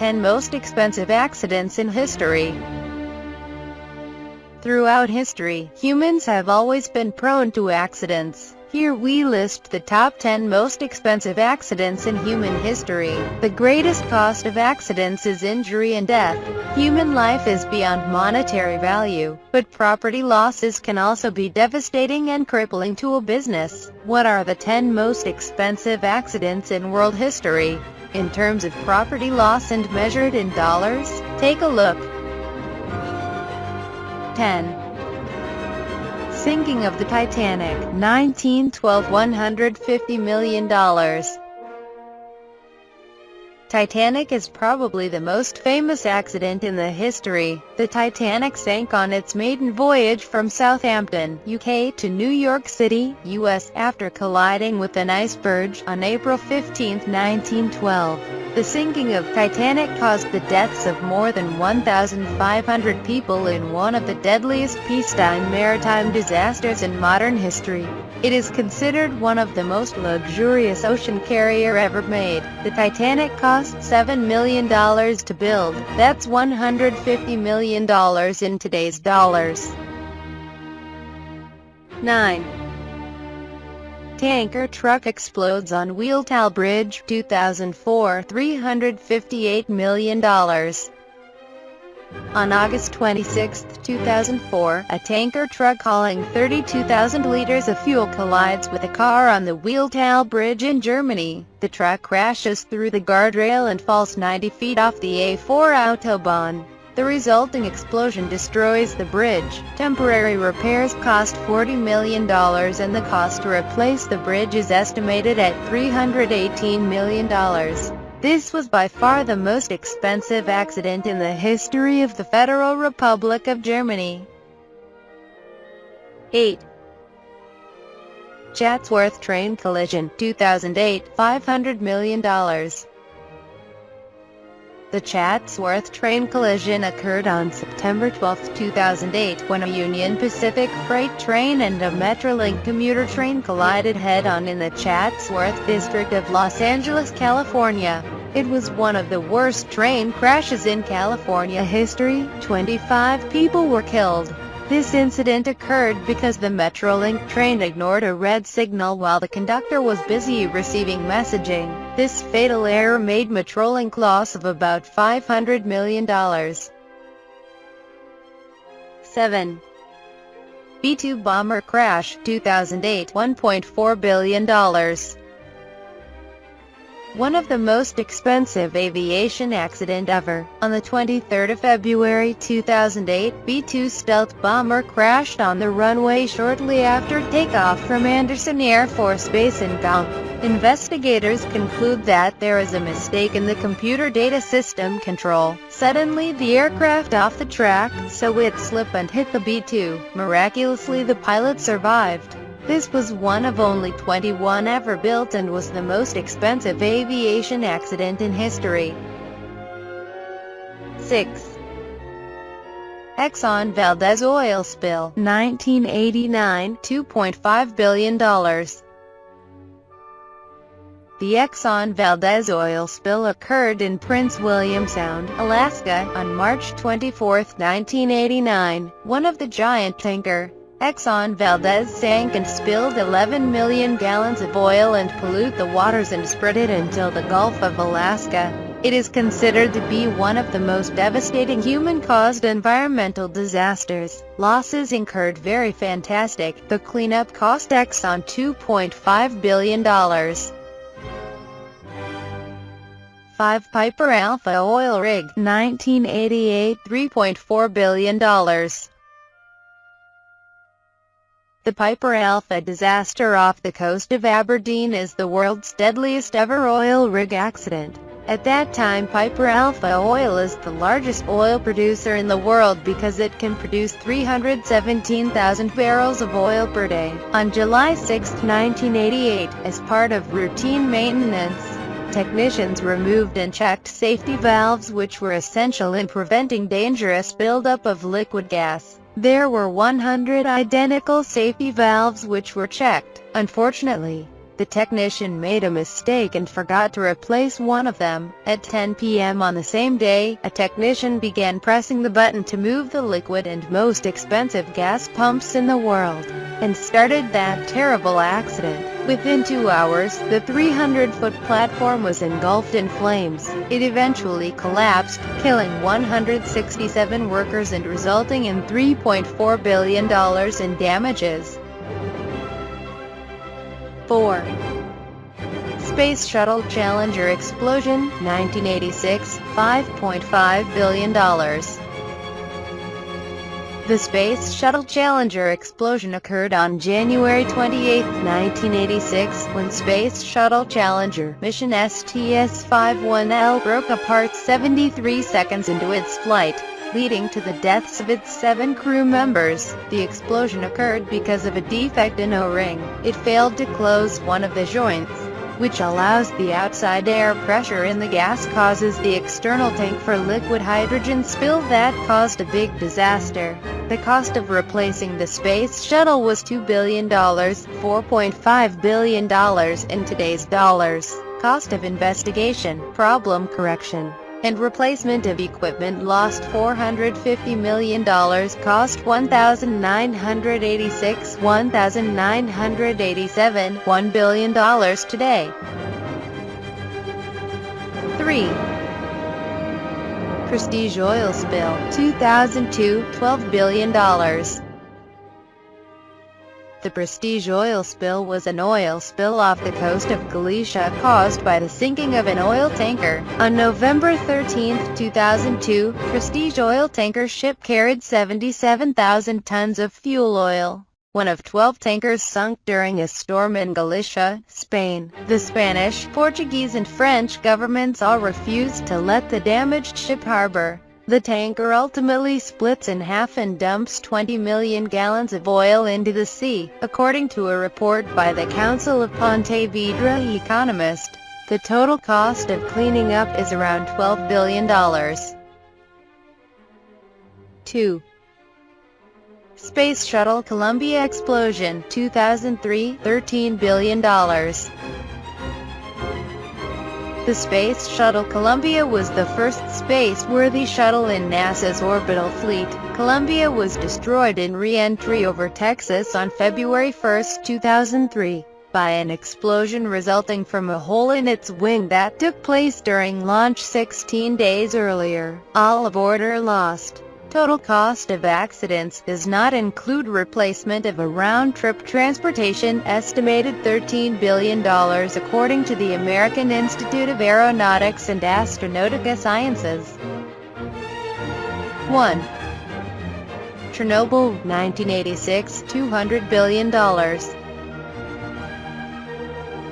10 most expensive accidents in history. Throughout history, humans have always been prone to accidents. Here we list the top 10 most expensive accidents in human history. The greatest cost of accidents is injury and death. Human life is beyond monetary value, but property losses can also be devastating and crippling to a business. What are the 10 most expensive accidents in world history? In terms of property loss and measured in dollars? Take a look. 10. Sinking of the Titanic, 1912, $150 million. Titanic is probably the most famous accident in the history. The Titanic sank on its maiden voyage from Southampton, UK to New York City, US, after colliding with an iceberg on April 15, 1912. The sinking of Titanic caused the deaths of more than 1,500 people in one of the deadliest peacetime maritime disasters in modern history. It is considered one of the most luxurious ocean carrier ever made. The Titanic cost $7 million to build. That's $150 million in today's dollars. 9. Tanker truck explodes on Wiehltal Bridge, 2004, $358 million. On August 26, 2004, a tanker truck hauling 32,000 liters of fuel collides with a car on the Wiehltal Bridge in Germany. The truck crashes through the guardrail and falls 90 feet off the A4 Autobahn. The resulting explosion destroys the bridge. Temporary repairs cost $40 million and the cost to replace the bridge is estimated at $318 million. This was by far the most expensive accident in the history of the Federal Republic of Germany. 8. Chatsworth train collision, 2008, $500 million. The Chatsworth train collision occurred on September 12, 2008, when a Union Pacific freight train and a Metrolink commuter train collided head-on in the Chatsworth district of Los Angeles, California. It was one of the worst train crashes in California history. 25 people were killed. This incident occurred because the Metrolink train ignored a red signal while the conductor was busy receiving messaging. This fatal error made Metrolink loss of about $500 million. 7. B-2 bomber crash, 2008, $1.4 billion. One of the most expensive aviation accident ever. On the 23rd of February 2008, B-2 stealth bomber crashed on the runway shortly after takeoff from Andersen Air Force Base in Guam. Investigators conclude that there is a mistake in the computer data system control. Suddenly the aircraft off the track, so it slipped and hit the B-2. Miraculously the pilot survived. This was one of only 21 ever built and was the most expensive aviation accident in history. 6. Exxon Valdez oil spill, 1989, $2.5 billion. The Exxon Valdez oil spill occurred in Prince William Sound, Alaska, on March 24, 1989. One of the giant tanker, Exxon Valdez, sank and spilled 11 million gallons of oil and pollute the waters and spread it until the Gulf of Alaska. It is considered to be one of the most devastating human-caused environmental disasters. Losses incurred very fantastic. The cleanup cost Exxon $2.5 billion. 5. Piper Alpha oil rig, 1988, $3.4 billion. The Piper Alpha disaster off the coast of Aberdeen is the world's deadliest ever oil rig accident. At that time, Piper Alpha Oil is the largest oil producer in the world because it can produce 317,000 barrels of oil per day. On July 6, 1988, as part of routine maintenance, technicians removed and checked safety valves which were essential in preventing dangerous buildup of liquid gas. There were 100 identical safety valves which were checked. Unfortunately, The technician made a mistake and forgot to replace one of them. At 10 p.m. on the same day, a technician began pressing the button to move the liquid and most expensive gas pumps in the world, and started that terrible accident. Within 2 hours, the 300-foot platform was engulfed in flames. It eventually collapsed, killing 167 workers and resulting in $3.4 billion in damages. 4. Space Shuttle Challenger explosion, 1986, $5.5 billion. The Space Shuttle Challenger explosion occurred on January 28, 1986, when Space Shuttle Challenger mission STS-51L broke apart 73 seconds into its flight, leading to the deaths of its 7 crew members. The explosion occurred because of a defect in O-ring. It failed to close one of the joints, which allows the outside air pressure in the gas causes the external tank for liquid hydrogen spill that caused a big disaster. The cost of replacing the space shuttle was $2 billion, $4.5 billion in today's dollars. Cost of investigation, problem correction, and replacement of equipment lost $450 million, cost $1,986, $1,987, $1 billion today. 3. Prestige oil spill, 2002, $12 billion. The Prestige oil spill was an oil spill off the coast of Galicia caused by the sinking of an oil tanker. On November 13, 2002, Prestige oil tanker ship carried 77,000 tons of fuel oil. One of 12 tankers sunk during a storm in Galicia, Spain. The Spanish, Portuguese and French governments all refused to let the damaged ship harbor. The tanker ultimately splits in half and dumps 20 million gallons of oil into the sea, according to a report by the Council of Pontevedra Economist. The total cost of cleaning up is around $12 billion. 2. Space Shuttle Columbia explosion, 2003, $13 billion. The Space Shuttle Columbia was the first space-worthy shuttle in NASA's orbital fleet. Columbia was destroyed in re-entry over Texas on February 1, 2003, by an explosion resulting from a hole in its wing that took place during launch 16 days earlier. All aboard are lost. Total cost of accidents does not include replacement of a round-trip transportation, estimated $13 billion according to the American Institute of Aeronautics and Astronautica Sciences. 1. Chernobyl, 1986, $200 billion.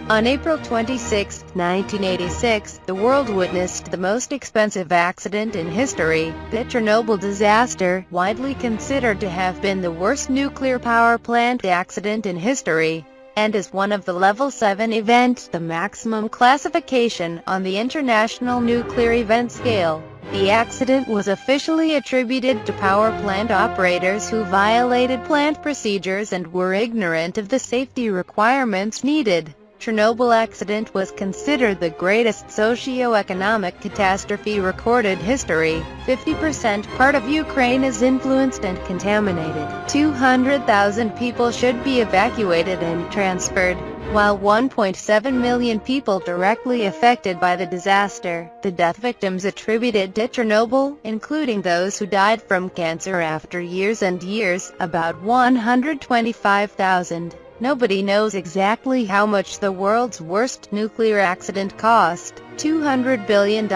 On April 26, 1986, the world witnessed the most expensive accident in history, the Chernobyl disaster, widely considered to have been the worst nuclear power plant accident in history, and is one of the Level 7 events, the maximum classification on the International Nuclear Event Scale. The accident was officially attributed to power plant operators who violated plant procedures and were ignorant of the safety requirements needed. Chernobyl accident was considered the greatest socio-economic catastrophe recorded history. 50% part of Ukraine is influenced and contaminated. 200,000 people should be evacuated and transferred, while 1.7 million people directly affected by the disaster. The death victims attributed to Chernobyl, including those who died from cancer after years and years, about 125,000. Nobody knows exactly how much the world's worst nuclear accident cost. $200 billion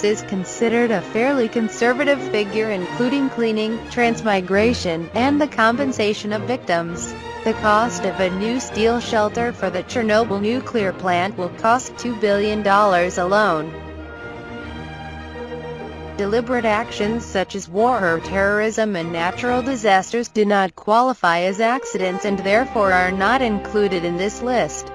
is considered a fairly conservative figure, including cleaning, transmigration, and the compensation of victims. The cost of a new steel shelter for the Chernobyl nuclear plant will cost $2 billion alone. Deliberate actions such as war or terrorism and natural disasters do not qualify as accidents and therefore are not included in this list.